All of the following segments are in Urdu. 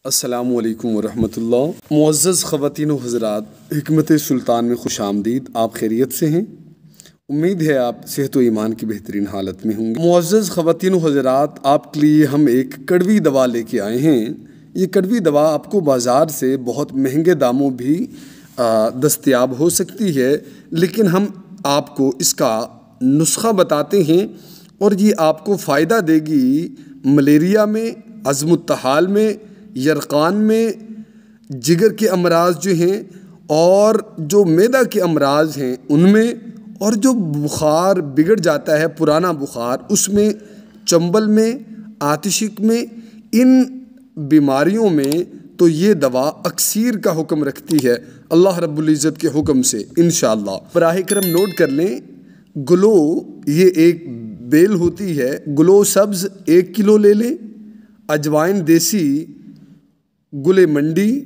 السلام علیکم ورحمۃ اللہ۔ معزز خواتین و حضرات، حکمت سلطان میں خوش آمدید۔ آپ خیریت سے ہیں؟ امید ہے آپ صحت و ایمان کی بہترین حالت میں ہوں گے۔ معزز خواتین و حضرات، آپ کے لیے ہم ایک کڑوی دوا لے کے آئے ہیں۔ یہ کڑوی دوا آپ کو بازار سے بہت مہنگے داموں بھی دستیاب ہو سکتی ہے، لیکن ہم آپ کو اس کا نسخہ بتاتے ہیں اور یہ آپ کو فائدہ دے گی ملیریا میں، عزم التحال میں، یرقان میں، جگر کے امراض جو ہیں اور جو معدہ کے امراض ہیں ان میں، اور جو بخار بگڑ جاتا ہے پرانا بخار اس میں، چنبل میں، آتشک میں، ان بیماریوں میں تو یہ دوا اکسیر کا حکم رکھتی ہے اللہ رب العزت کے حکم سے انشاءاللہ۔ براہ کرم نوٹ کر لیں، گلو یہ ایک بیل ہوتی ہے، گلو سبز 1 کلو لے لیں، اجوائن دیسی، گل منڈی،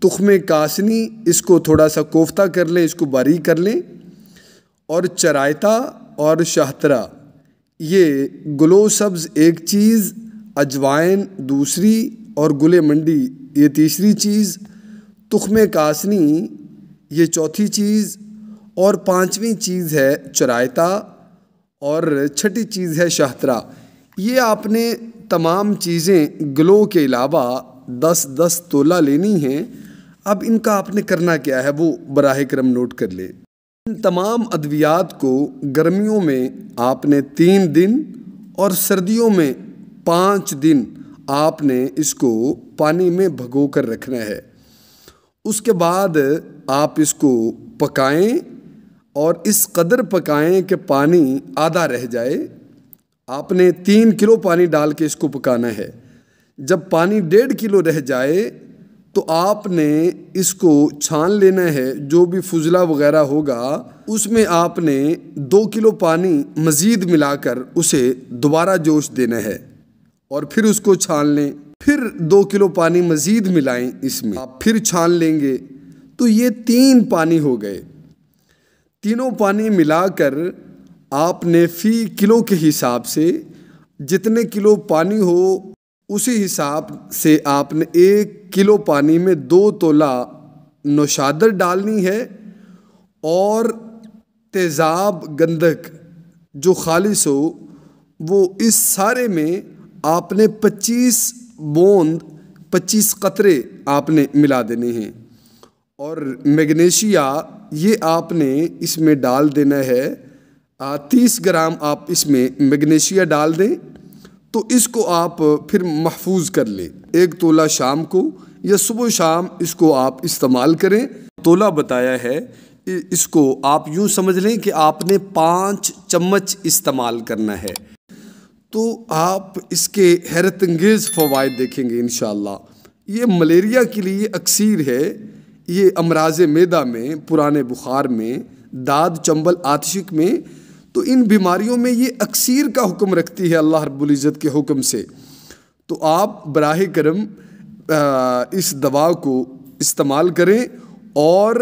تخم کاسنی، اس کو تھوڑا سا کوفتہ کر لیں، اس کو باریک کر لیں، اور چرائتا اور شہترہ، یہ گلو سبز 1 چیز، اجوائن دوسری اور گل منڈی یہ تیسری چیز، تخم کاسنی یہ چوتھی چیز، اور 5ویں چیز ہے چرائتا، اور 6ٹھی چیز ہے شہترہ۔ یہ آپ نے تمام چیزیں گلو کے علاوہ 10 تولہ لینی ہیں۔ اب ان کا آپ نے کرنا کیا ہے وہ براہ کرم نوٹ کر لیں۔ ان تمام ادویات کو گرمیوں میں آپ نے 3 دن اور سردیوں میں 5 دن آپ نے اس کو پانی میں بھگو کر رکھنا ہے۔ اس کے بعد آپ اس کو پکائیں اور اس قدر پکائیں کہ پانی آدھا رہ جائے۔ آپ نے 3 کلو پانی ڈال کے اس کو پکانا ہے۔ جب پانی 1.5 کلو رہ جائے تو آپ نے اس کو چھان لینا ہے، جو بھی فضلہ وغیرہ ہوگا اس میں آپ نے 2 کلو پانی مزید ملا کر اسے دوبارہ جوش دینا ہے، اور پھر اس کو چھان لیں۔ پھر 2 کلو پانی مزید ملائیں، اس میں آپ پھر چھان لیں گے تو یہ 3 پانی ہو گئے۔ تینوں پانی ملا کر آپ نے فی کلو کے حساب سے جتنے کلو پانی ہو اسی حساب سے آپ نے 1 کلو پانی میں 2 تولہ نوشادر ڈالنی ہے، اور تیزاب گندھک جو خالص ہو وہ اس سارے میں آپ نے 25 قطرے آپ نے ملا دینے ہیں، اور میگنیشیا یہ آپ نے اس میں ڈال دینا ہے 30 گرام آپ اس میں میگنیشیا ڈال دیں، تو اس کو آپ پھر محفوظ کر لیں۔ 1 تولہ شام کو یا صبح شام اس کو آپ استعمال کریں۔ تولہ بتایا ہے، اس کو آپ یوں سمجھ لیں کہ آپ نے 5 چمچ استعمال کرنا ہے، تو آپ اس کے حیرت انگیز فوائد دیکھیں گے انشاءاللہ۔ یہ ملیریا کے لیے اکسیر ہے، یہ امراض معدہ میں، پرانے بخار میں، داد چنبل آتشک میں، تو ان بیماریوں میں یہ اکسیر کا حکم رکھتی ہے اللہ رب العزت کے حکم سے۔ تو آپ براہ کرم اس دوا کو استعمال کریں اور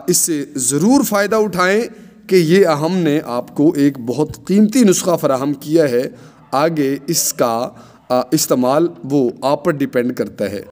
اس سے ضرور فائدہ اٹھائیں کہ یہ ہم نے آپ کو ایک بہت قیمتی نسخہ فراہم کیا ہے۔ آگے اس کا استعمال وہ آپ پر ڈیپینڈ کرتا ہے۔